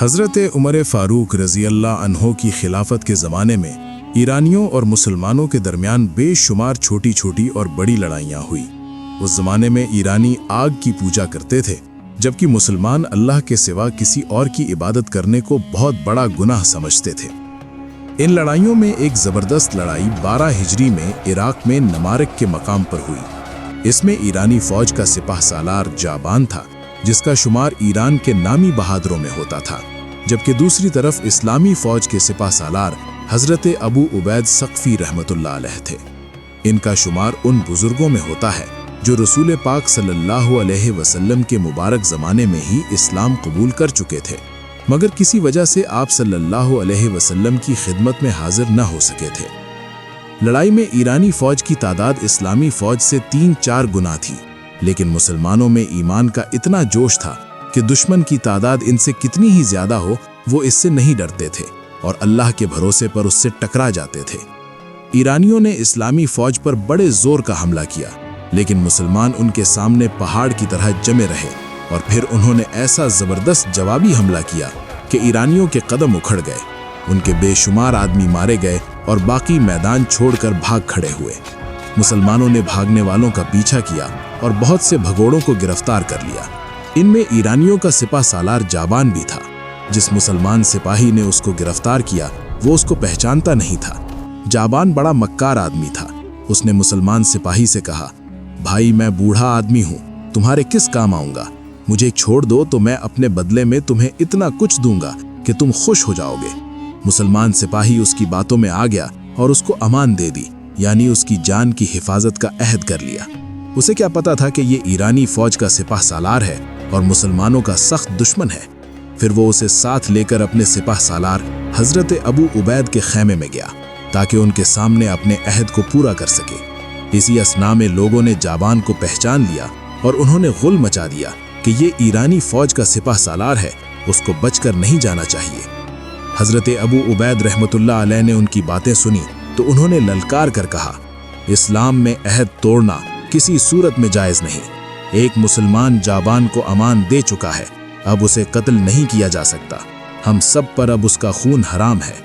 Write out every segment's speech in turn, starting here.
हज़रत उमर फ़ारूक रज़ी अल्लाह अन्हो की खिलाफत के ज़माने में ईरानियों और मुसलमानों के दरमियान बेशुमार छोटी छोटी और बड़ी लड़ाइयाँ हुई। उस ज़माने में ईरानी आग की पूजा करते थे, जबकि मुसलमान अल्लाह के सिवा किसी और की इबादत करने को बहुत बड़ा गुनाह समझते थे। इन लड़ाइयों में एक ज़बरदस्त लड़ाई 12 हिजरी में इराक में नमारक के मकाम पर हुई। इसमें ईरानी फ़ौज का सिपाह सालार जाबान था, जिसका शुमार ईरान के नामी बहादुरों में होता था, जबकि दूसरी तरफ इस्लामी फ़ौज के सिपाह सालार हज़रत अबू उबैद सक़फ़ी रहमतुल्लाह अलैह थे। इनका शुमार उन बुज़ुर्गों में होता है जो रसूल पाक सल्लल्लाहु अलैहि वसल्लम के मुबारक ज़माने में ही इस्लाम कबूल कर चुके थे, मगर किसी वजह से आप सल्लल्लाहु अलैहि वसल्लम की खिदमत में हाजिर न हो सके थे। लड़ाई में ईरानी फ़ौज की तादाद इस्लामी फ़ौज से 3-4 गुना थी, लेकिन मुसलमानों में ईमान का इतना जोश था कि दुश्मन की तादाद इनसे कितनी ही ज़्यादा हो, वो इससे नहीं डरते थे और अल्लाह के भरोसे पर उससे टकरा जाते थे। ईरानियों ने इस्लामी फ़ौज पर बड़े ज़ोर का हमला किया, लेकिन मुसलमान उनके सामने पहाड़ की तरह जमे रहे और फिर उन्होंने ऐसा ज़बरदस्त जवाबी हमला किया कि ईरानियों के कदम उखड़ गए। उनके बेशुमार आदमी मारे गए और बाकी मैदान छोड़कर भाग खड़े हुए। मुसलमानों ने भागने वालों का पीछा किया और बहुत से भगोड़ों को गिरफ्तार कर लिया। इनमें ईरानियों का सिपाह सालार जाबान भी था। जिस मुसलमान सिपाही ने उसको गिरफ्तार किया वो उसको पहचानता नहीं था। जाबान बड़ा मक्कार आदमी था। उसने मुसलमान सिपाही से कहा, भाई मैं बूढ़ा आदमी हूँ, तुम्हारे किस काम आऊँगा? मुझे छोड़ दो तो मैं अपने बदले में तुम्हें इतना कुछ दूंगा कि तुम खुश हो जाओगे। मुसलमान सिपाही उसकी बातों में आ गया और उसको अमान दे दी, यानी उसकी जान की हिफाजत का अहद कर लिया। उसे क्या पता था कि ये ईरानी फ़ौज का सिपाह सालार है और मुसलमानों का सख्त दुश्मन है। फिर वो उसे साथ लेकर अपने सिपाह सालार हज़रत अबू उबैद के खैमे में गया ताकि उनके सामने अपने अहद को पूरा कर सके। इसी असना में लोगों ने जाबान को पहचान लिया और उन्होंने गुल मचा दिया कि ये ईरानी फ़ौज का सिपाह सालार है, उसको बचकर नहीं जाना चाहिए। हज़रत अबू उबैद रहमतुल्लाह अलैह ने उनकी बातें सुनी तो उन्होंने ललकार कर कहा, इस्लाम में अहद तोड़ना किसी सूरत में जायज़ नहीं। एक मुसलमान जाबान को अमान दे चुका है, अब उसे कत्ल नहीं किया जा सकता। हम सब पर अब उसका खून हराम है।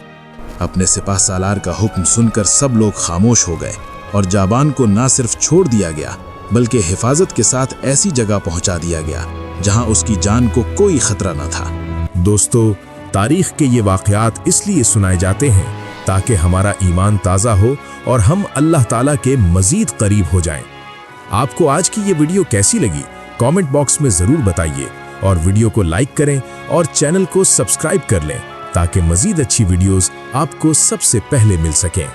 अपने सिपाह सालार का हुक्म सुनकर सब लोग खामोश हो गए और जाबान को ना सिर्फ छोड़ दिया गया बल्कि हिफाजत के साथ ऐसी जगह पहुंचा दिया गया जहां उसकी जान को कोई खतरा न था। दोस्तों, तारीख के ये वाक़यात इसलिए सुनाए जाते हैं ताकि हमारा ईमान ताज़ा हो और हम अल्लाह ताला के मज़ीद करीब हो जाएं। आपको आज की ये वीडियो कैसी लगी कमेंट बॉक्स में ज़रूर बताइए और वीडियो को लाइक करें और चैनल को सब्सक्राइब कर लें ताकि मज़ीद अच्छी वीडियोस आपको सबसे पहले मिल सकें।